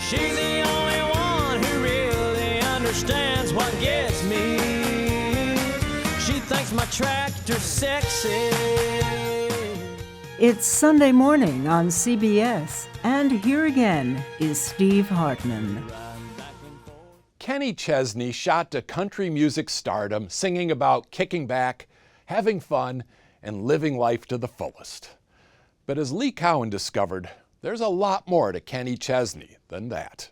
She's the only one who really understands what gets me. She thinks my tractor's sexy. It's Sunday morning on CBS, and here again is Steve Hartman. Kenny Chesney shot to country music stardom, singing about kicking back, having fun, and living life to the fullest. But as Lee Cowan discovered, there's a lot more to Kenny Chesney than that.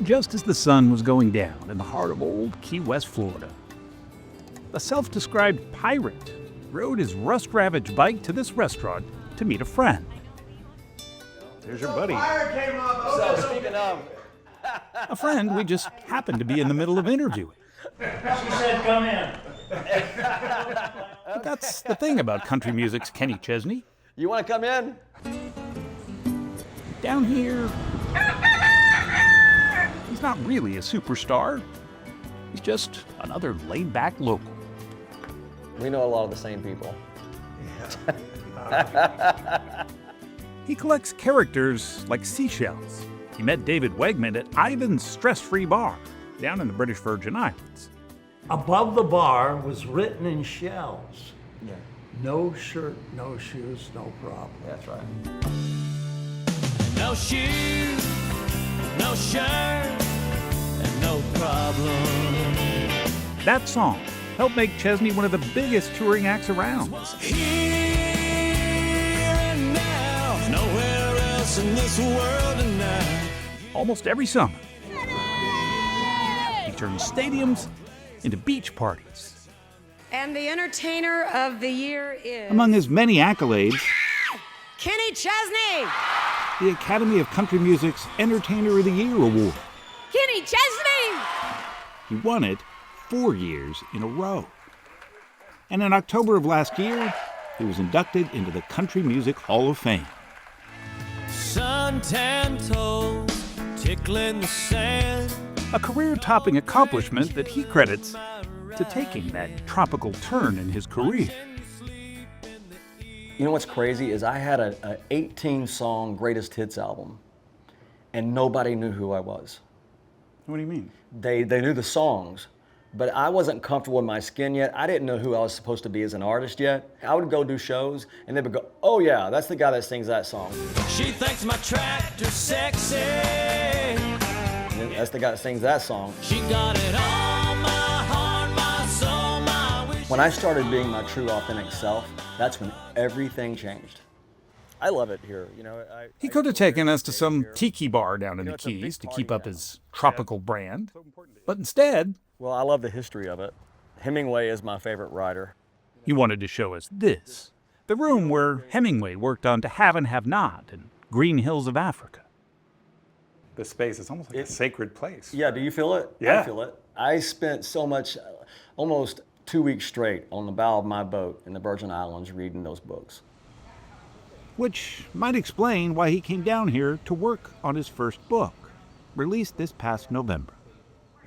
Just as the sun was going down in the heart of old Key West, Florida, a self-described pirate rode his rust-ravaged bike to this restaurant to meet a friend. There's your buddy. Fire came up. So speaking of, A friend we just happened to be in the middle of interviewing. she said, "Come in." But that's the thing about country music's Kenny Chesney. You want to come in? Down here, he's not really a superstar. He's just another laid-back local. We know a lot of the same people. He collects characters like seashells. He met David Wegman at Ivan's Stress-Free Bar down in the British Virgin Islands. Above the bar was written in shells, Yeah, no shirt, no shoes, no problem. that's right. No shoes, no shirt, and no problem. That song helped make Chesney one of the biggest touring acts around. Here and now, nowhere else in this world tonight. Almost every summer, he turned stadiums into beach parties. And the entertainer of the year is Among his many accolades, Kenny Chesney. the Academy of Country Music's Entertainer of the Year award. Kenny Chesney. He won it 4 years in a row. And in October of last year, he was inducted into the Country Music Hall of Fame. Suntan toes, tickling the sand. A career-topping accomplishment that he credits to taking that tropical turn in his career. You know what's crazy is I had a 18-song greatest hits album, and nobody knew who I was. What do you mean? They knew the songs, but I wasn't comfortable in my skin yet. I didn't know who I was supposed to be as an artist yet. I would go do shows, and they would go, "Oh yeah, that's the guy that sings that song. She thinks my tractor's sexy. And that's the guy that sings that song." She got it all, my heart, my soul, my wish. When I started being my true, authentic self, that's when everything changed. I love it here. You know, He could have taken us to some tiki bar down in the Keys to keep up his tropical brand, but instead, Well, I love the history of it. Hemingway is my favorite writer. he wanted to show us this, the room where Hemingway worked on To Have and Have Not and Green Hills of Africa. The space is almost like a sacred place. Yeah, do you feel it? Yeah. I feel it. I spent so much, almost 2 weeks straight on the bow of my boat in the Virgin Islands reading those books. Which might explain why he came down here to work on his first book, released this past November.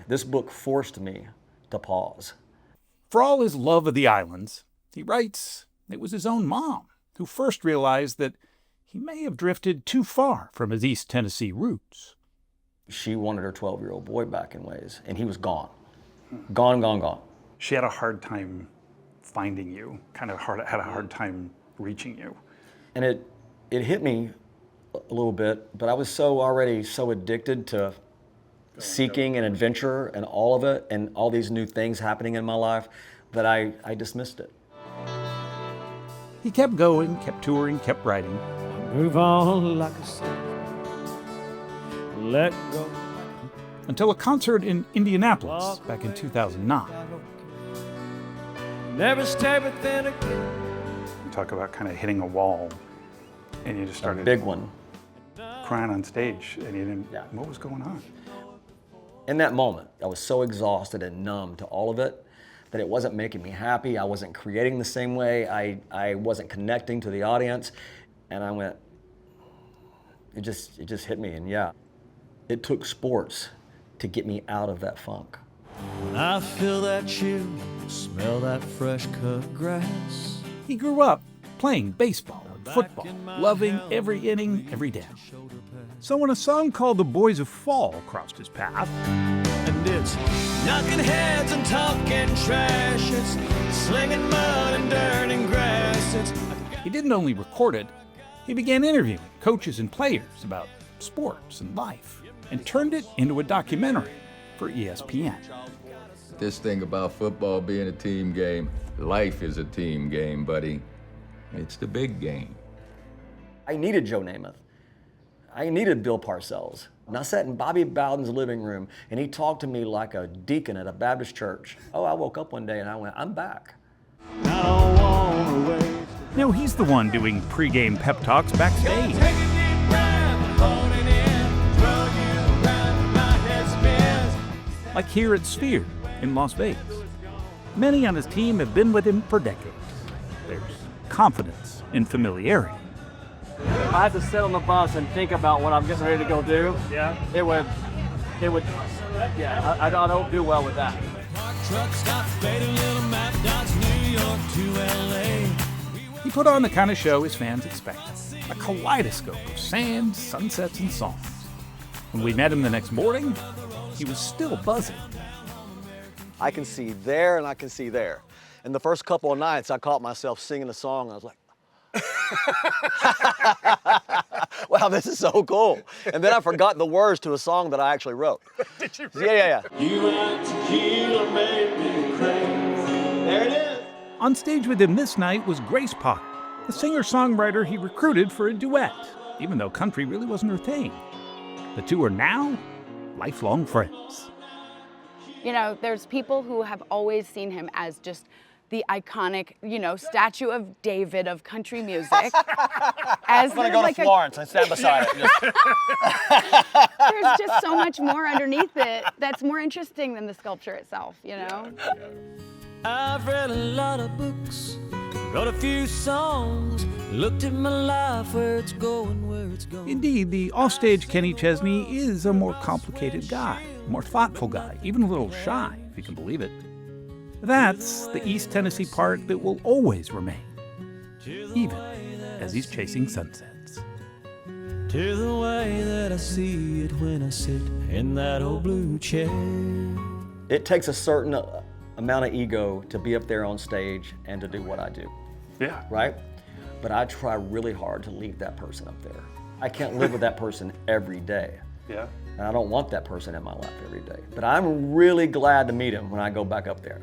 This book forced me to pause. For all his love of the islands, he writes it was his own mom who first realized that he may have drifted too far from his East Tennessee roots. She wanted her 12-year-old boy back in ways, and he was gone. Gone, gone, gone. She had a hard time finding you, had a hard time reaching you. And it hit me a little bit, but I was already so addicted to seeking and adventure and all of it and all these new things happening in my life that I dismissed it. He kept going, kept touring, kept writing, Move on like a sailor. Let go. until a concert in Indianapolis back in 2009. Never stay within a. You talk about kind of hitting a wall, and you just A started big one. crying on stage, and you didn't. Yeah. What was going on? In that moment, I was so exhausted and numb to all of it that it wasn't making me happy. I wasn't creating the same way. I wasn't connecting to the audience. And I went, it just hit me. And yeah, it took sports to get me out of that funk. When I feel that chill, smell that fresh cut grass. He grew up playing baseball and football, loving every inning, every down. So when a song called The Boys of Fall crossed his path, And it's knocking heads and talking trash. It's slinging mud and dirt and grass. It's he didn't only record it, he began interviewing coaches and players about sports and life, and turned it into a documentary for ESPN. This thing about football being a team game, life is a team game, buddy. It's the big game. I needed Joe Namath. I needed Bill Parcells. And I sat in Bobby Bowden's living room, and he talked to me like a deacon at a Baptist church. Oh, I woke up one day and I went, I'm back. I don't wanna waste. Now he's the one doing pregame pep talks backstage. Take a deep breath, hold it in, throw you around, my head spins. Like here at Sphere in Las Vegas. Many on his team have been with him for decades. There's confidence in familiarity. If I had to sit on the bus and think about what I'm getting ready to go do, it would, I don't do well with that. Park truck stop, fading little map dots, New York to LA. He put on the kind of show his fans expect, a kaleidoscope of sand, sunsets, and songs. When we met him the next morning, he was still buzzing. I can see there and I can see there. And the first couple of nights, I caught myself singing a song, and I was like, wow, this is so cool. And then I forgot the words to a song that I actually wrote. Did you really? Yeah. You and tequila made me crazy. There it is. On stage with him this night was Grace Potter, the singer-songwriter he recruited for a duet, even though country really wasn't her thing. The two are now lifelong friends. You know, there's people who have always seen him as just the iconic, statue of David of country music. As I'm gonna go to Florence and stand beside it. There's just so much more underneath it that's more interesting than the sculpture itself, I've read a lot of books, wrote a few songs, looked at my life, where it's going, where it's going. Indeed, the offstage Kenny Chesney is a more complicated guy, a more thoughtful guy, even a little shy, if you can believe it. That's the East Tennessee part that will always remain, even as he's chasing sunsets. To the way that I see it when I sit in that old blue chair. It takes a certain amount of ego to be up there on stage and to do what I do. Yeah. Right? But I try really hard to leave that person up there. I can't live with that person every day. Yeah. And I don't want that person in my life every day. But I'm really glad to meet him when I go back up there.